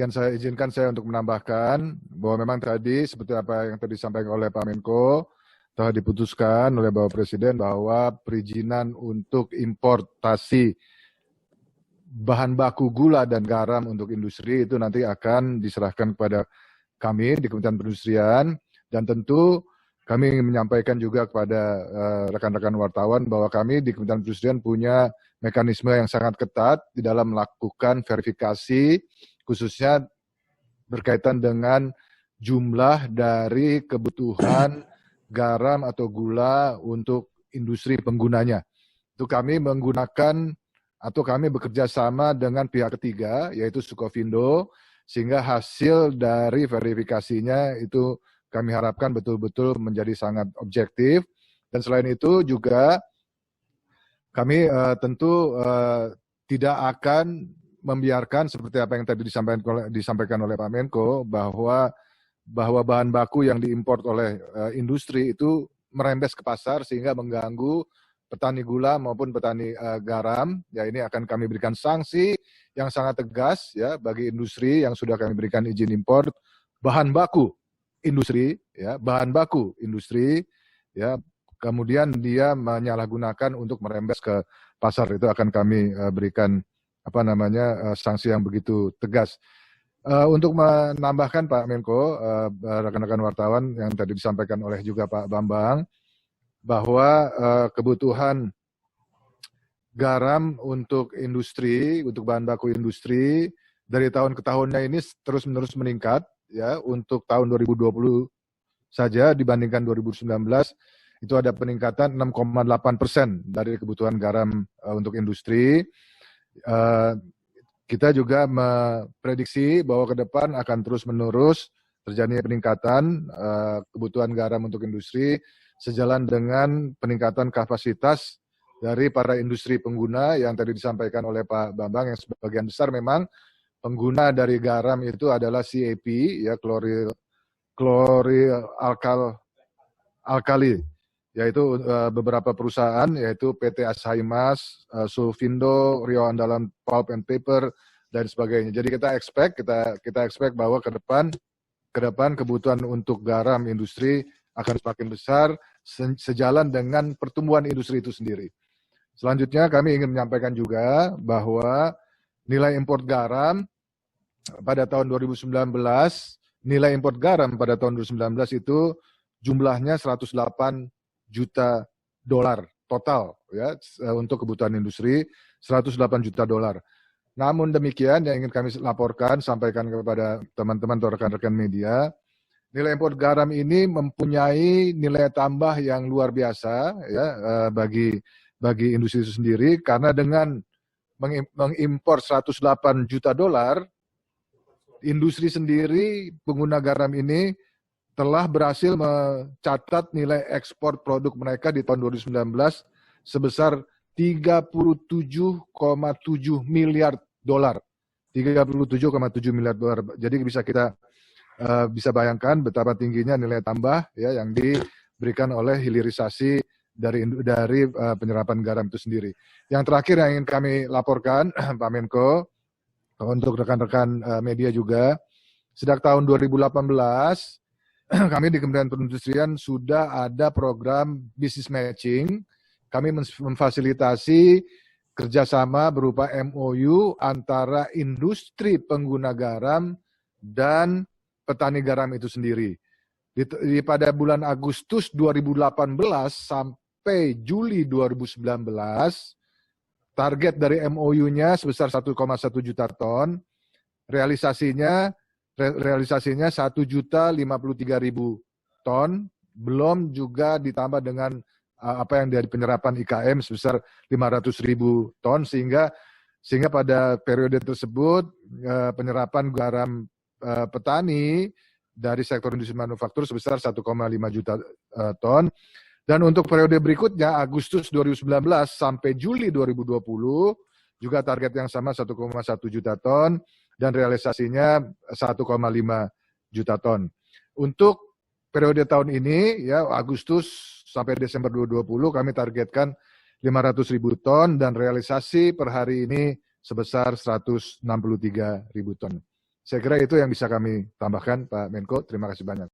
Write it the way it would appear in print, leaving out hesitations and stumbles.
Izinkan saya untuk menambahkan bahwa memang tadi seperti apa yang tadi disampaikan oleh Pak Menko, telah diputuskan oleh Bapak Presiden bahwa perizinan untuk importasi bahan baku gula dan garam untuk industri itu nanti akan diserahkan kepada kami di Kementerian Perindustrian, dan tentu kami ingin menyampaikan juga kepada rekan-rekan wartawan bahwa kami di Kementerian Perindustrian punya mekanisme yang sangat ketat di dalam melakukan verifikasi, khususnya berkaitan dengan jumlah dari kebutuhan garam atau gula untuk industri penggunanya. Itu kami menggunakan atau kami bekerja sama dengan pihak ketiga, yaitu Sukovindo, sehingga hasil dari verifikasinya itu kami harapkan betul-betul menjadi sangat objektif. Dan selain itu juga kami tentu tidak akan membiarkan seperti apa yang tadi disampaikan oleh Pak Menko, bahwa bahan baku yang diimpor oleh industri itu merembes ke pasar sehingga mengganggu petani gula maupun petani garam. Ya, ini akan kami berikan sanksi yang sangat tegas ya bagi industri yang sudah kami berikan izin impor bahan baku industri ya, kemudian dia menyalahgunakan untuk merembes ke pasar, itu akan kami berikan sanksi yang begitu tegas. Untuk menambahkan Pak Menko, rekan-rekan wartawan yang tadi disampaikan oleh juga Pak Bambang, bahwa kebutuhan garam untuk industri, untuk bahan baku industri dari tahun ke tahunnya ini terus-menerus meningkat ya. Untuk tahun 2020 saja dibandingkan 2019 itu ada peningkatan 6,8% dari kebutuhan garam untuk industri. Kita juga memprediksi bahwa ke depan akan terus-menerus terjadi peningkatan kebutuhan garam untuk industri sejalan dengan peningkatan kapasitas dari para industri pengguna yang tadi disampaikan oleh Pak Bambang, yang sebagian besar memang pengguna dari garam itu adalah CAP, ya, alkali, yaitu beberapa perusahaan, yaitu PT Asahi Mas, Sulfindo, Rio Andalan Pulp and Paper, dan sebagainya. Jadi kita expect bahwa ke depan kebutuhan untuk garam industri akan semakin besar sejalan dengan pertumbuhan industri itu sendiri. Selanjutnya kami ingin menyampaikan juga bahwa nilai impor garam pada tahun 2019, nilai impor garam pada tahun 2019 itu jumlahnya 108 juta dolar total ya untuk kebutuhan industri, 108 juta dolar. Namun demikian yang ingin kami laporkan, sampaikan kepada teman-teman atau rekan-rekan media, nilai impor garam ini mempunyai nilai tambah yang luar biasa ya bagi industri itu sendiri, karena dengan mengimpor 108 juta dolar, industri sendiri pengguna garam ini telah berhasil mencatat nilai ekspor produk mereka di tahun 2019 sebesar 37,7 miliar dolar. 37,7 miliar dolar. Jadi kita bisa bayangkan betapa tingginya nilai tambah ya yang diberikan oleh hilirisasi dari penyerapan garam itu sendiri. Yang terakhir yang ingin kami laporkan Pak Menko, untuk rekan-rekan media juga, sejak tahun 2018 kami di Kementerian Perindustrian sudah ada program business matching. Kami memfasilitasi kerjasama berupa MOU antara industri pengguna garam dan petani garam itu sendiri. Pada bulan Agustus 2018 sampai Juli 2019, target dari MOU-nya sebesar 1,1 juta ton, realisasinya 1.053.000 ton, belum juga ditambah dengan apa yang dari penyerapan IKM sebesar 500.000 ton, sehingga pada periode tersebut penyerapan garam petani dari sektor industri manufaktur sebesar 1,5 juta ton. Dan untuk periode berikutnya, Agustus 2019 sampai Juli 2020, juga target yang sama 1,1 juta ton, dan realisasinya 1,5 juta ton. Untuk periode tahun ini, ya Agustus sampai Desember 2020, kami targetkan 500.000 ton, dan realisasi per hari ini sebesar 163.000 ton. Saya kira itu yang bisa kami tambahkan, Pak Menko. Terima kasih banyak.